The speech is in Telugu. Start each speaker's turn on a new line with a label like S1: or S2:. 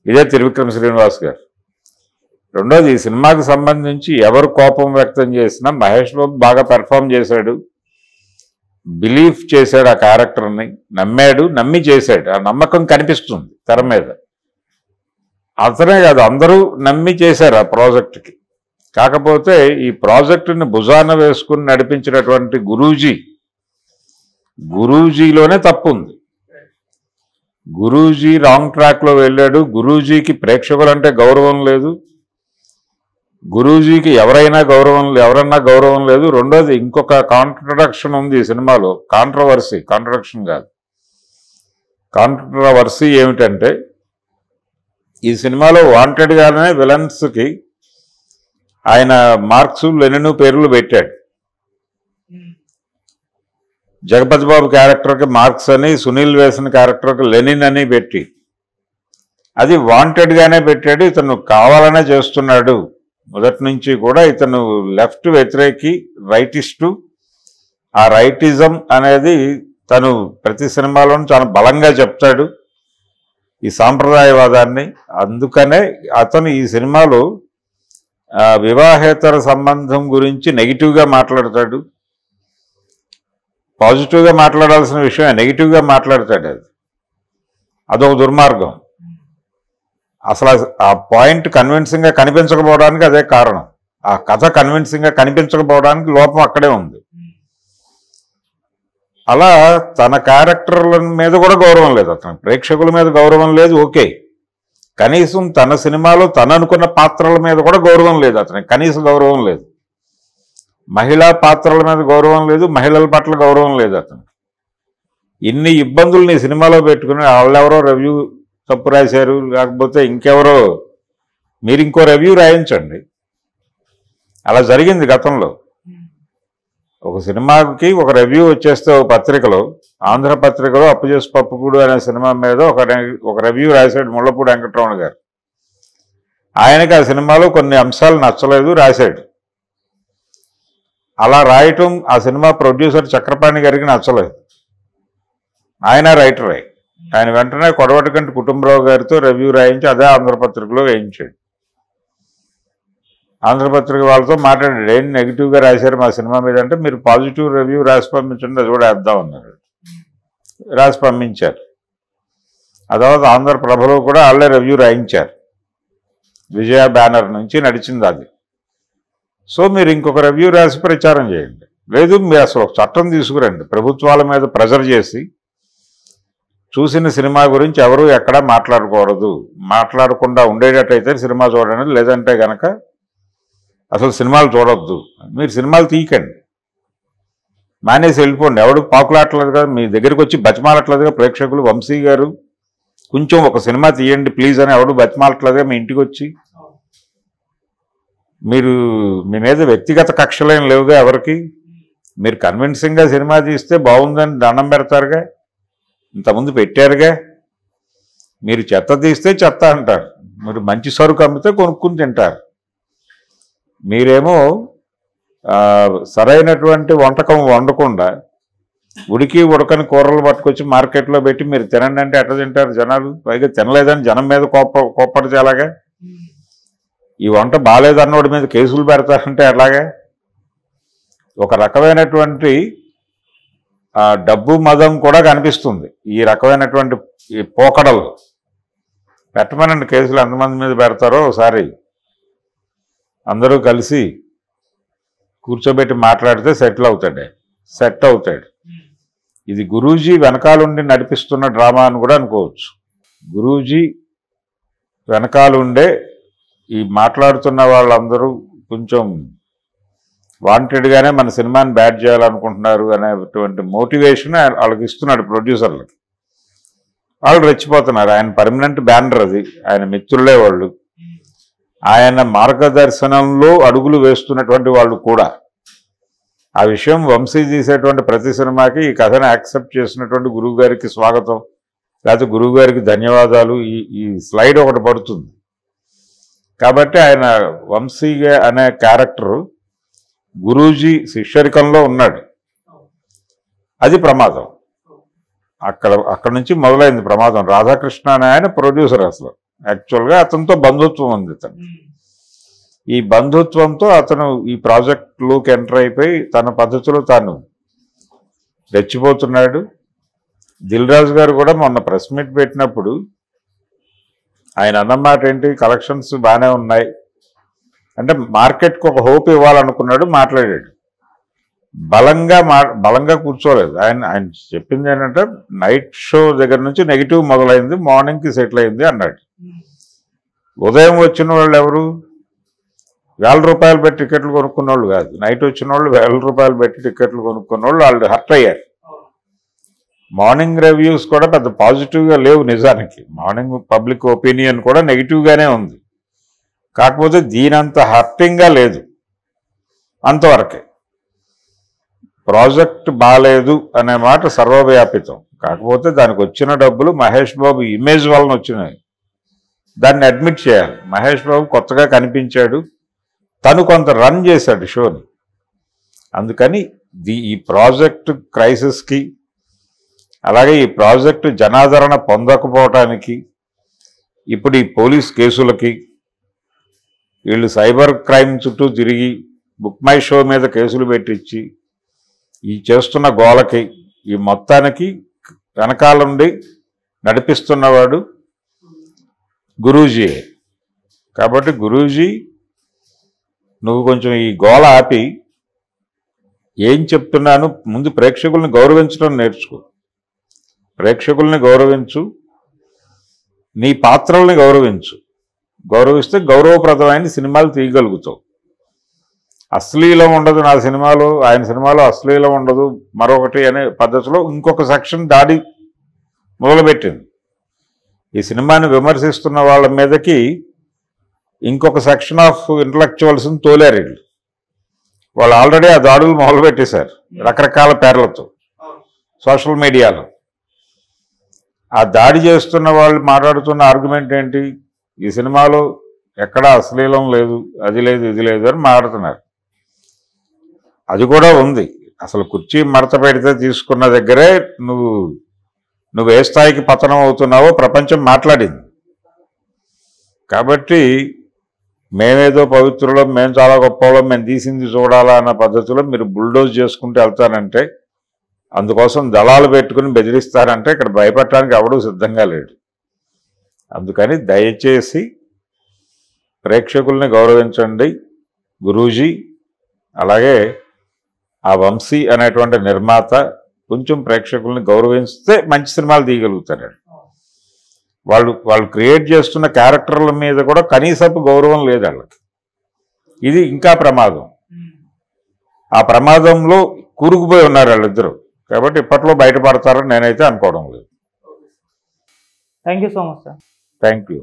S1: ఇదే త్రివిక్రమ్ శ్రీనివాస్ గారు. రెండోది, ఈ సినిమాకి సంబంధించి ఎవరు కోపం వ్యక్తం చేసినా మహేష్ బాబు బాగా పెర్ఫామ్ చేశాడు, బిలీవ్ చేశాడు, ఆ క్యారెక్టర్ని నమ్మాడు, నమ్మి చేశాడు. ఆ నమ్మకం కనిపిస్తుంది తెర మీద. అతనే కాదు, అందరూ నమ్మి చేశారు ఆ ప్రాజెక్ట్కి. కాకపోతే ఈ ప్రాజెక్టుని భుజాన వేసుకుని నడిపించినటువంటి గురూజీలోనే తప్పు ఉంది. గురూజీ రాంగ్ ట్రాక్లో వెళ్ళాడు. గురూజీకి ప్రేక్షకులంటే గౌరవం లేదు, గురూజీకి ఎవరన్నా గౌరవం లేదు. రెండోది, ఇంకొక కాంట్రడక్షన్ ఉంది ఈ సినిమాలో. కాంట్రవర్సీ కాదు, కాంట్రవర్సీ ఏమిటంటే, ఈ సినిమాలో వాంటెడ్గానే విలన్స్కి ఆయన మార్క్స్, లెనిన్ పేర్లు పెట్టాడు. జగపతి బాబు క్యారెక్టర్కి మార్క్స్ అని, సునీల్ వేసిన క్యారెక్టర్కి లెనిన్ అని పెట్టి, అది వాంటెడ్గానే పెట్టాడు. ఇతను కావాలనే చేస్తున్నాడు. మొదటి నుంచి కూడా ఇతను లెఫ్ట్ వ్యతిరేకి, రైటిస్టు. ఆ రైటిజం అనేది తను ప్రతి సినిమాలోనూ చాలా బలంగా చెప్తాడు, ఈ సాంప్రదాయవాదాన్ని. అందుకనే అతను ఈ సినిమాలో వివాహేతర సంబంధం గురించి నెగిటివ్గా మాట్లాడతాడు. పాజిటివ్గా మాట్లాడాల్సిన విషయం నెగిటివ్గా మాట్లాడతాడు. అదొక దుర్మార్గం. అసలు ఆ పాయింట్ కన్విన్సింగ్గా కనిపించకపోవడానికి అదే కారణం. ఆ కథ కన్విన్సింగ్గా కనిపించకపోవడానికి లోపం అక్కడే ఉంది. అలా తన క్యారెక్టర్ల మీద కూడా గౌరవం లేదు, అతను ప్రేక్షకుల మీద గౌరవం లేదు. ఓకే, కనీసం తన సినిమాలో తను అనుకున్న పాత్రల మీద కూడా గౌరవం లేదు అతనికి, కనీసం గౌరవం లేదు. మహిళా పాత్రల మీద గౌరవం లేదు, మహిళల పట్ల గౌరవం లేదు అతనికి. ఇన్ని ఇబ్బందులు ఈ సినిమాలో పెట్టుకుని వాళ్ళెవరో రివ్యూ తప్పు రాశారు, లేకపోతే ఇంకెవరో, మీరు ఇంకో రివ్యూ రాయించండి. అలా జరిగింది గతంలో. ఒక సినిమాకి ఒక రివ్యూ వచ్చేస్తే ఒక పత్రికలో, ఆంధ్రపత్రికలో అప్పుచేసి పప్పుకూడు అనే సినిమా మీద ఒక రివ్యూ రాశాడు ముళ్ళపూడి వెంకటరమణ గారు. ఆయనకి ఆ సినిమాలో కొన్ని అంశాలు నచ్చలేదు, రాశాడు. అలా రాయటం ఆ సినిమా ప్రొడ్యూసర్ చక్రపాణి గారికి నచ్చలేదు. ఆయన రైటరే. ఆయన వెంటనే కొడవటిగంటి కుటుంబరావు గారితో రివ్యూ రాయించి అదే ఆంధ్రపత్రికలో వేయించాడు. ఆంధ్రపత్రిక వాళ్ళతో మాట్లాడాడు, ఏం నెగిటివ్గా రాశారు మా సినిమా మీద అంటే, మీరు పాజిటివ్ రివ్యూ రాసి పంపించండి, అది కూడా వేద్దాం అన్నారు. రాసి పంపించారు. ఆ తర్వాత ఆంధ్రప్రభలో కూడా వాళ్ళే రివ్యూ రాయించారు. విజయ బ్యానర్ నుంచి నడిచింది అది. సో మీరు ఇంకొక రివ్యూ రాసి ప్రచారం చేయండి. లేదు, మీరు అసలు ఒక చట్టం తీసుకురండి, ప్రభుత్వాల మీద ప్రెజర్ చేసి చూసిన సినిమా గురించి ఎవరు ఎక్కడా మాట్లాడకుండా ఉండేటట్టయితే సినిమా చూడండి, లేదంటే కనుక అసలు సినిమాలు చూడొద్దు. మీరు సినిమాలు తీయకండి, మానేసి వెళ్ళిపోండి. ఎవడు పాకులాట్లేదు కదా, మీ దగ్గరికి వచ్చి బతిమాలట్లేదుగా ప్రేక్షకులు. వంశీ గారు కొంచెం ఒక సినిమా తీయండి ప్లీజ్ అని ఎవడు బతిమాలట్లేదుగా మీ ఇంటికి వచ్చి. మీరు మీ మీద వ్యక్తిగత కక్షలేం లేవుగా ఎవరికి. మీరు కన్విన్సింగ్గా సినిమా తీస్తే బాగుందని దండం పెడతారుగా, ఇంతకుముందు పెట్టారుగా. మీరు చెత్త తీస్తే చెత్త అంటారు, మీరు మంచి సరుకు అమ్మితే కొనుక్కుని తింటారు. మీరేమో సరైనటువంటి వంటకం వండకుండా ఉడకని కూరలు పట్టుకొచ్చి మార్కెట్లో పెట్టి మీరు తినండి అంటే ఎట్లా తింటారు జనాలు? పైగా తినలేదని జనం మీద కోప్పడితే ఎలాగా? ఈ వంట బాగాలేదన్నోడి మీద కేసులు పెడతారంటే ఎలాగా? ఒక రకమైనటువంటి డబ్బు మదం కూడా కనిపిస్తుంది ఈ రకమైనటువంటి ఈ పోకడలు. పెట్టమనండి కేసులు, ఎంతమంది మీద పెడతారో ఒకసారి అందరూ కలిసి కూర్చోబెట్టి మాట్లాడితే సెట్ అవుతాడు. ఇది గురూజీ వెనకాలుండి నడిపిస్తున్న డ్రామా అని కూడా అనుకోవచ్చు. గురూజీ వెనకాలుండే ఈ మాట్లాడుతున్న వాళ్ళందరూ కొంచెం వాంటెడ్గానే మన సినిమాని బ్యాడ్ చేయాలనుకుంటున్నారు అనేటువంటి మోటివేషన్ వాళ్ళకి ఇస్తున్నాడు ప్రొడ్యూసర్లకి. వాళ్ళు రెచ్చిపోతున్నారు. ఆయన పర్మనెంట్ బ్యానర్ అది, ఆయన మిత్రులే వాళ్ళు, ఆయన మార్గదర్శనంలో అడుగులు వేస్తున్నటువంటి వాళ్ళు కూడా. ఆ విషయం వంశీ తీసేటువంటి ప్రతి సినిమాకి ఈ కథను యాక్సెప్ట్ చేసినటువంటి గురువు గారికి స్వాగతం, లేకపోతే గురువు గారికి ధన్యవాదాలు ఈ స్లైడ్ ఒకటి పడుతుంది. కాబట్టి ఆయన వంశీ అనే క్యారెక్టరు గురూజీ శిష్యరికంలో ఉన్నాడు. అది ప్రమాదం. అక్కడ నుంచి మొదలైంది ప్రమాదం. రాధాకృష్ణ అనే ఆయన ప్రొడ్యూసర్. అసలు యాక్చువల్గా అతనితో బంధుత్వం ఉంది. అతను ఈ బంధుత్వంతో అతను ఈ ప్రాజెక్టులోకి ఎంటర్ అయిపోయి తన పద్ధతిలో తాను రెచ్చిపోతున్నాడు. దిల్ రాజు గారు కూడా మొన్న ప్రెస్ మీట్ పెట్టినప్పుడు ఆయన అన్నమాట ఏంటి, కలెక్షన్స్ బాగానే ఉన్నాయి అంటే మార్కెట్కి ఒక హోప్ ఇవ్వాలనుకున్నాడు, మాట్లాడాడు. బలంగా కూర్చోలేదు. ఆయన చెప్పింది ఏంటంటే నైట్ షో దగ్గర నుంచి నెగిటివ్ మొదలైంది, మార్నింగ్కి సెటిల్ అయింది అన్నాడు. ఉదయం వచ్చిన వాళ్ళు ఎవరు? ₹1000 పెట్టి టికెట్లు కొనుక్కున్న వాళ్ళు కాదు. నైట్ వచ్చిన వాళ్ళు ₹1000 పెట్టి టికెట్లు కొనుక్కున్న వాళ్ళు హర్ట్ అయ్యారు. మార్నింగ్ రివ్యూస్ కూడా పెద్ద పాజిటివ్గా లేవు. నిజానికి మార్నింగ్ పబ్లిక్ ఒపీనియన్ కూడా నెగిటివ్గానే ఉంది. కాకపోతే దీనంత హర్టింగ్గా లేదు, అంతవరకే. ప్రాజెక్ట్ బాగాలేదు అనే మాట సర్వవ్యాపితం. కాకపోతే దానికి వచ్చిన డబ్బులు మహేష్ బాబు ఇమేజ్ వలన వచ్చినాయి, దాన్ని అడ్మిట్ చేయాలి. మహేష్ బాబు కొత్తగా కనిపించాడు, తను కొంత రన్ చేశాడు షోని. అందుకని ఈ ప్రాజెక్ట్ క్రైసిస్కి, అలాగే ఈ ప్రాజెక్టు జనాదరణ పొందకపోవటానికి, ఇప్పుడు ఈ పోలీస్ కేసులకి, వీళ్ళు సైబర్ క్రైమ్ చుట్టూ తిరిగి బుక్ మై షో మీద కేసులు పెట్టించి ఈ చేస్తున్న గోలకి, ఈ మొత్తానికి వెనకాల నుండి నడిపిస్తున్నవాడు గురూజీ. కాబట్టి గురూజీ నువ్వు కొంచెం ఈ గోల ఆపి ఏం చెప్తున్నాను, ముందు ప్రేక్షకుల్ని గౌరవించడం నేర్చుకో. ప్రేక్షకుల్ని గౌరవించు, నీ పాత్రల్ని గౌరవించు. గౌరవిస్తే గౌరవప్రదమైన సినిమాలు తీయగలుగుతావు. అశ్లీలం ఉండదు నా సినిమాలో, ఆయన సినిమాలో అశ్లీలం ఉండదు మరొకటి అనే పద్ధతిలో ఇంకొక సెక్షన్ దాడి మొదలుపెట్టింది. ఈ సినిమాని విమర్శిస్తున్న వాళ్ళ మీదకి ఇంకొక సెక్షన్ ఆఫ్ ఇంటలెక్చువల్స్ని తోలారు వీళ్ళు. వాళ్ళు ఆల్రెడీ ఆ దాడులు మొదలుపెట్టేశారు రకరకాల పేర్లతో సోషల్ మీడియాలో. ఆ దాడి చేస్తున్న వాళ్ళు మాట్లాడుతున్న ఆర్గ్యుమెంట్ ఏంటి, ఈ సినిమాలో ఎక్కడా అశ్లీలం లేదు, అది లేదు, ఇది లేదు అని మాట్లాడుతున్నారు. అది కూడా ఉంది. అసలు కుర్చీ మడత పెడితే తీసుకున్న దగ్గరే నువ్వు ఏ స్థాయికి పతనం అవుతున్నావో ప్రపంచం మాట్లాడింది. కాబట్టి మేమేదో పవిత్రులం, మేము చాలా గొప్పవాళ్ళం, మేము తీసింది చూడాలా అన్న పద్ధతిలో మీరు బుల్డోజ్ చేసుకుంటూ వెళ్తానంటే, అందుకోసం దళాలు పెట్టుకుని బెదిరిస్తారంటే ఇక్కడ భయపడటానికి ఎవడూ సిద్ధంగా లేడు. అందుకని దయచేసి ప్రేక్షకుల్ని గౌరవించండి గురూజీ. అలాగే ఆ వంశీ అనేటువంటి నిర్మాత కొంచెం ప్రేక్షకుల్ని గౌరవిస్తే మంచి సినిమాలు తీయగలుగుతారు. వాళ్ళు క్రియేట్ చేస్తున్న క్యారెక్టర్ల మీద కూడా కనీసపు గౌరవం లేదు వాళ్ళకి. ఇది ఇంకా ప్రమాదం. ఆ ప్రమాదంలో కూరుకుపోయి ఉన్నారు వాళ్ళిద్దరూ. కాబట్టి ఇప్పట్లో బయటపడతారని నేనైతే అనుకోవడం లేదు.
S2: Thank you so much sir.
S1: Thank you.